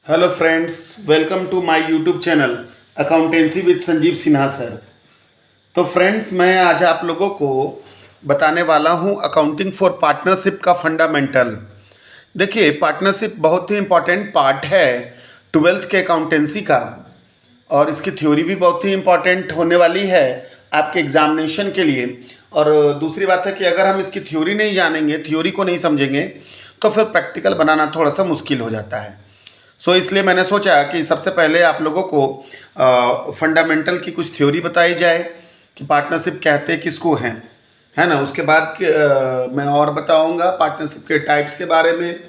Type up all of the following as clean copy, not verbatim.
Hello friends, welcome to my YouTube channel accountancy with Sanjeev Sinha sir. तो friends, मैं आज आप लोगों को बताने वाला हूं अकाउंटिंग फॉर पार्टनरशिप का फंडामेंटल। देखिए, पार्टनरशिप बहुत ही इम्पॉर्टेंट पार्ट है ट्वेल्थ के अकाउंटेंसी का, और इसकी थ्योरी भी बहुत ही इम्पॉर्टेंट होने वाली है आपके एग्जामिनेशन के लिए। और दूसरी बात है कि अगर हम इसकी थ्योरी नहीं जानेंगे, थ्योरी को नहीं समझेंगे, तो फिर प्रैक्टिकल बनाना थोड़ा सा मुश्किल हो जाता है। इसलिए मैंने सोचा कि सबसे पहले आप लोगों को फंडामेंटल की कुछ थ्योरी बताई जाए कि पार्टनरशिप कहते किसको हैं, है ना। उसके बाद मैं और बताऊंगा पार्टनरशिप के टाइप्स के बारे में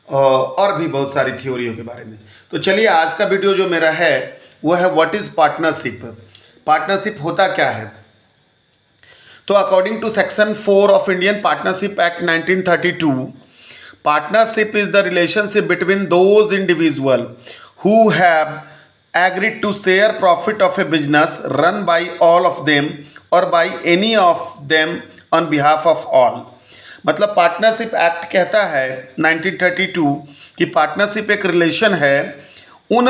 और भी बहुत सारी थ्योरियों के बारे में। तो चलिए, आज का वीडियो जो मेरा है वो है व्हाट इज़ पार्टनरशिप। पार्टनरशिप होता क्या है। तो according to section 4 of Indian partnership act 1932, partnership is the relationship between those individuals who have agreed to share profit of a business run by all of them or by any of them on behalf of all। मतलब partnership act कहता है 1932 कि partnership एक relation है उन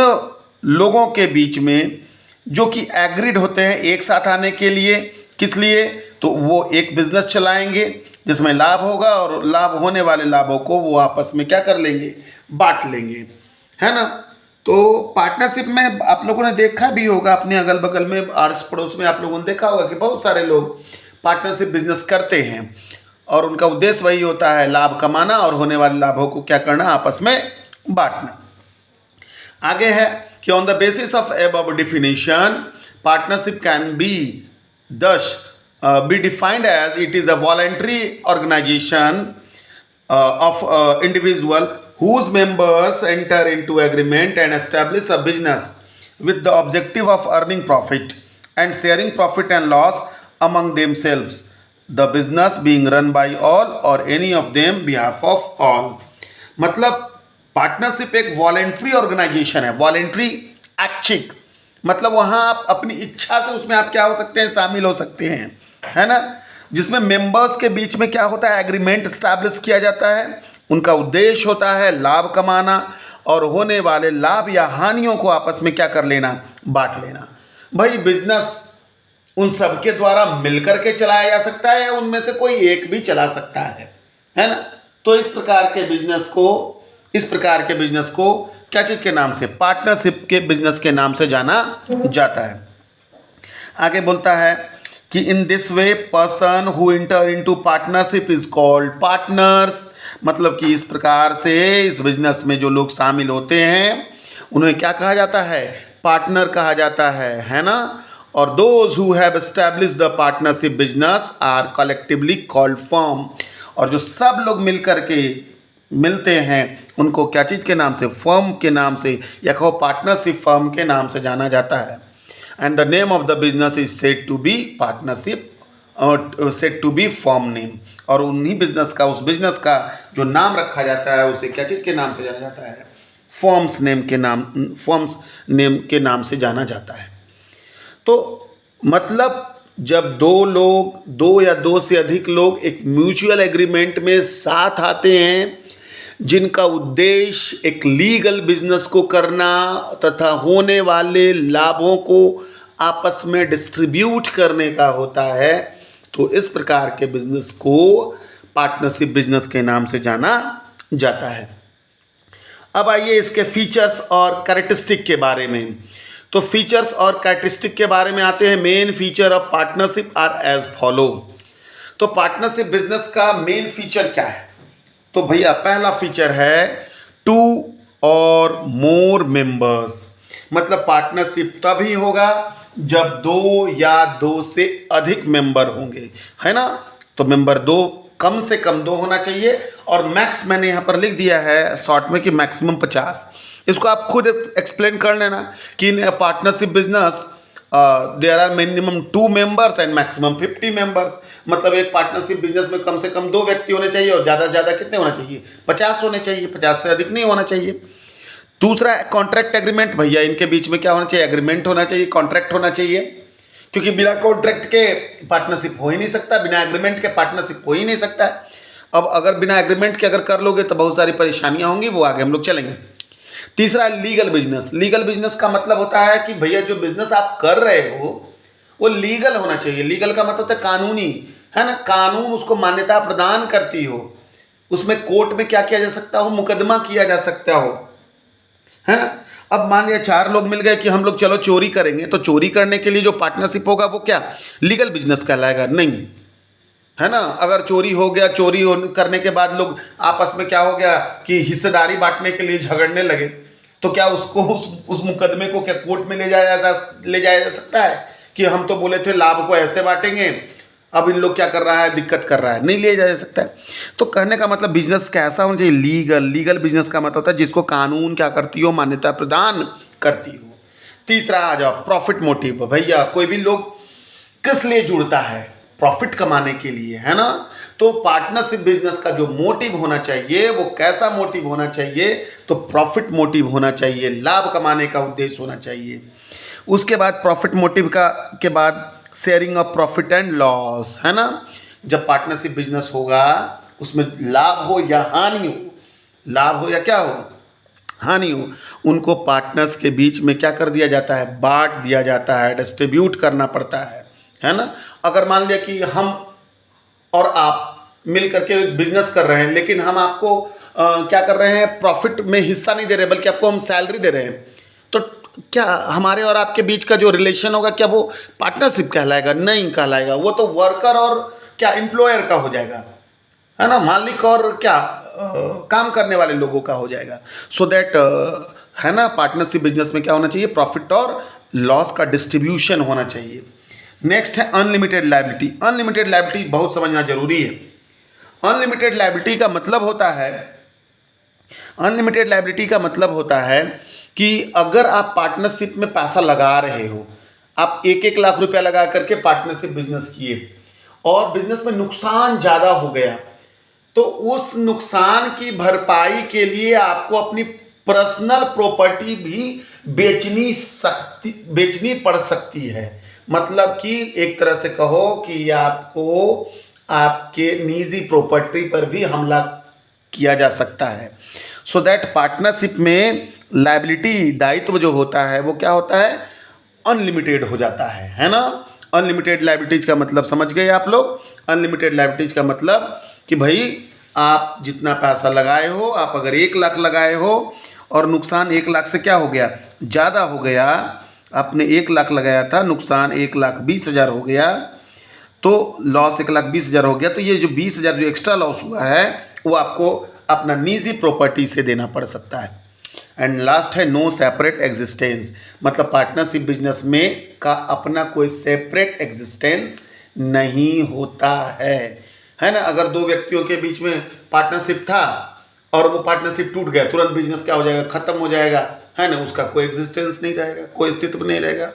लोगों के बीच में जो कि एग्रीड होते हैं एक साथ आने के लिए। किस लिए? तो वो एक बिजनेस चलाएंगे जिसमें लाभ होगा, और लाभ होने वाले लाभों को वो आपस में क्या कर लेंगे, बांट लेंगे, है ना। तो पार्टनरशिप में आप लोगों ने देखा भी होगा, अपने अगल बगल में आस पड़ोस में आप लोगों ने देखा होगा कि बहुत सारे लोग पार्टनरशिप बिजनेस करते हैं, और उनका उद्देश्य वही होता है लाभ कमाना और होने वाले लाभों को क्या करना, आपस में बांटना। आगे है कि on the basis of above definition partnership can be दस be defined as it is a voluntary organization of individual whose members enter into agreement and establish a business with the objective of earning profit and sharing profit and loss among themselves, the business being run by all or any of them behalf of all। मतलब partnership एक voluntary organisation है, voluntary ऐच्छिक, मतलब वहाँ आप अपनी इच्छा से उसमें आप क्या हो सकते हैं, शामिल हो सकते हैं, है ना। जिसमें मेंबर्स के बीच में क्या होता है, एग्रीमेंट एस्टैब्लिश किया जाता है। उनका उद्देश्य होता है लाभ कमाना और होने वाले लाभ या हानियों को आपस में क्या कर लेना, बांट लेना। भाई, बिजनेस उन सब के द्वारा मिलकर के चलाया जा सकता है या उनमें से कोई एक भी चला सकता है ना। तो इस प्रकार के बिजनेस को क्या चीज़ के नाम से, पार्टनरशिप के बिजनेस के नाम से जाना जाता है। आगे बोलता है कि in this way person who inter into partnership is called partners. मतलब कि इस प्रकार से इस बिजनेस में जो लोग शामिल होते हैं उन्हें क्या कहा जाता है, पार्टनर कहा जाता है ना। और those who have establish the partnership business are collectively called firm. और जो सब लोग मिलकर के मिलते हैं उनको क्या चीज़ के नाम से, फर्म के नाम से, या कहो पार्टनरशिप फर्म के नाम से जाना जाता है। And the name of the business is said to be partnership, said to be firm name. और उन्हीं बिजनेस का, उस बिजनेस का जो नाम रखा जाता है उसे क्या चीज़ के नाम से जाना जाता है, फर्म्स नेम के नाम से जाना जाता है। तो मतलब जब दो या दो से अधिक लोग एक म्यूचुअल एग्रीमेंट में साथ आते हैं जिनका उद्देश्य एक लीगल बिजनेस को करना तथा होने वाले लाभों को आपस में डिस्ट्रीब्यूट करने का होता है, तो इस प्रकार के बिजनेस को पार्टनरशिप बिजनेस के नाम से जाना जाता है। अब आइए इसके फीचर्स और कैरेक्टरिस्टिक के बारे में। तो फीचर्स और कैरेक्टरिस्टिक के बारे में आते हैं। Main feature of partnership are as follow. तो पार्टनरशिप बिजनेस का मेन फीचर क्या है? तो भैया, पहला फीचर है 2 और मोर मेंबर्स। मतलब पार्टनरशिप तभी होगा जब 2 या 2 से अधिक मेंबर होंगे, है ना। तो मेंबर 2, कम से कम 2 होना चाहिए, और मैक्स मैंने यहाँ पर लिख दिया है शॉर्ट में कि मैक्सिमम 50। इसको आप खुद एक्सप्लेन कर लेना कि in partnership business there are minimum 2 members and maximum 50 members. मतलब एक पार्टनरशिप बिजनेस में कम से कम 2 व्यक्ति होने चाहिए और ज़्यादा से ज़्यादा कितने होना चाहिए, 50 होने चाहिए, 50 से अधिक नहीं होना चाहिए। दूसरा कॉन्ट्रैक्ट एग्रीमेंट। भैया, इनके बीच में क्या होना चाहिए, एग्रीमेंट होना चाहिए, कॉन्ट्रैक्ट होना चाहिए, क्योंकि बिना कॉन्ट्रैक्ट के पार्टनरशिप हो ही नहीं सकता, बिना एग्रीमेंट के पार्टनरशिप हो ही नहीं सकता है। अब अगर बिना एग्रीमेंट के अगर कर लोगे तो बहुत सारी परेशानियां होंगी, वो आगे हम लोग चलेंगे। तीसरा है लीगल बिजनेस। लीगल बिजनेस का मतलब होता है कि भैया जो बिजनेस आप कर रहे हो वो लीगल होना चाहिए। लीगल का मतलब होता है कानूनी, है ना, कानून उसको मान्यता प्रदान करती हो, उसमें कोर्ट में क्या किया जा सकता हो, मुकदमा किया जा सकता हो, है ना। अब मान लिया 4 लोग मिल गए कि हम लोग चलो चोरी करेंगे, तो चोरी करने के लिए जो पार्टनरशिप होगा वो क्या लीगल बिजनेस कहलाएगा? नहीं, है ना। अगर चोरी हो गया, करने के बाद लोग आपस में क्या हो गया कि हिस्सेदारी बांटने के लिए झगड़ने लगे, तो क्या उसको उस मुकदमे को क्या कोर्ट में ले जाया जा सकता है कि हम तो बोले थे लाभ को ऐसे बांटेंगे, अब इन लोग क्या कर रहा है, दिक्कत कर रहा है? नहीं लिया जा सकता है। तो कहने का मतलब बिजनेस कैसा होना चाहिए? लीगल बिजनेस का मतलब होता है जिसको कानून क्या करती हो, मान्यता प्रदान करती हो। तीसरा आ जाओ प्रॉफिट मोटिव। भैया कोई भी लोग किस लिए जुड़ता है? प्रॉफिट कमाने के लिए, है ना। तो पार्टनरशिप बिजनेस का जो मोटिव होना चाहिए वो कैसा मोटिव होना चाहिए? तो प्रॉफिट मोटिव होना चाहिए, लाभ कमाने का उद्देश्य होना चाहिए। उसके बाद प्रॉफिट मोटिव के बाद sharing of profit and loss, है ना। जब पार्टनरशिप बिजनेस होगा उसमें लाभ हो या हानि हो, लाभ हो या क्या हो, हानि हो, उनको पार्टनर्स के बीच में क्या कर दिया जाता है, बांट दिया जाता है, डिस्ट्रीब्यूट करना पड़ता है ना। अगर मान लिया कि हम और आप मिल करके बिजनेस कर रहे हैं, लेकिन हम आपको क्या कर रहे हैं, प्रॉफिट में हिस्सा नहीं दे रहे, बल्कि आपको हम सैलरी दे रहे हैं, तो क्या हमारे और आपके बीच का जो रिलेशन होगा क्या वो पार्टनरशिप कहलाएगा? नहीं कहलाएगा। वो तो वर्कर और क्या एम्प्लॉयर का हो जाएगा, है ना, मालिक और क्या काम करने वाले लोगों का हो जाएगा। सो दैट है ना, पार्टनरशिप बिजनेस में क्या होना चाहिए, प्रॉफिट और लॉस का डिस्ट्रीब्यूशन होना चाहिए। नेक्स्ट है अनलिमिटेड लायबिलिटी। अनलिमिटेड लायबिलिटी बहुत समझना जरूरी है। अनलिमिटेड लायबिलिटी का मतलब होता है, अनलिमिटेड लायबिलिटी का मतलब होता है कि अगर आप पार्टनरशिप में पैसा लगा रहे हो, आप 1-1 लाख रुपया लगा करके पार्टनरशिप बिजनेस किए और बिजनेस में नुकसान ज़्यादा हो गया, तो उस नुकसान की भरपाई के लिए आपको अपनी पर्सनल प्रॉपर्टी भी बेचनी पड़ सकती है। मतलब कि एक तरह से कहो कि आपको आपके निजी प्रॉपर्टी पर भी हमला किया जा सकता है। सो दैट पार्टनरशिप में लायबिलिटी, दायित्व जो होता है वो क्या होता है, अनलिमिटेड हो जाता है ना। अनलिमिटेड लायबिलिटीज का मतलब समझ गए आप लोग। अनलिमिटेड लायबिलिटीज का मतलब कि भाई आप जितना पैसा लगाए हो, आप अगर 1 लाख लगाए हो और नुकसान 1 लाख से क्या हो गया, ज़्यादा हो गया, आपने 1 लाख लगाया था, नुकसान 1,20,000 हो गया, तो लॉस 1,20,000 हो गया, तो ये जो 20,000 जो एक्स्ट्रा लॉस हुआ है वो आपको अपना निजी प्रॉपर्टी से देना पड़ सकता है। एंड लास्ट है नो सेपरेट एग्जिस्टेंस। मतलब पार्टनरशिप बिजनेस में का अपना कोई सेपरेट एग्जिस्टेंस नहीं होता है ना। अगर 2 व्यक्तियों के बीच में पार्टनरशिप था और वो पार्टनरशिप टूट गया, तुरंत बिजनेस क्या हो जाएगा, खत्म हो जाएगा, है ना, उसका कोई एग्जिस्टेंस नहीं रहेगा, कोई अस्तित्व नहीं रहेगा,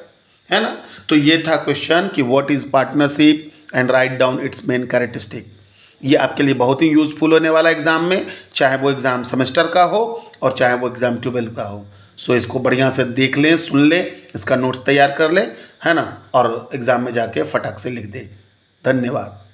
है ना। तो ये था क्वेश्चन कि what is partnership and write down it's main characteristic. ये आपके लिए बहुत ही यूजफुल होने वाला एग्जाम में, चाहे वो एग्ज़ाम सेमेस्टर का हो और चाहे वो एग्ज़ाम 12 का हो। सो इसको बढ़िया से देख लें, सुन लें, इसका नोट्स तैयार कर लें, है ना, और एग्ज़ाम में जाके फटाक से लिख दें। धन्यवाद।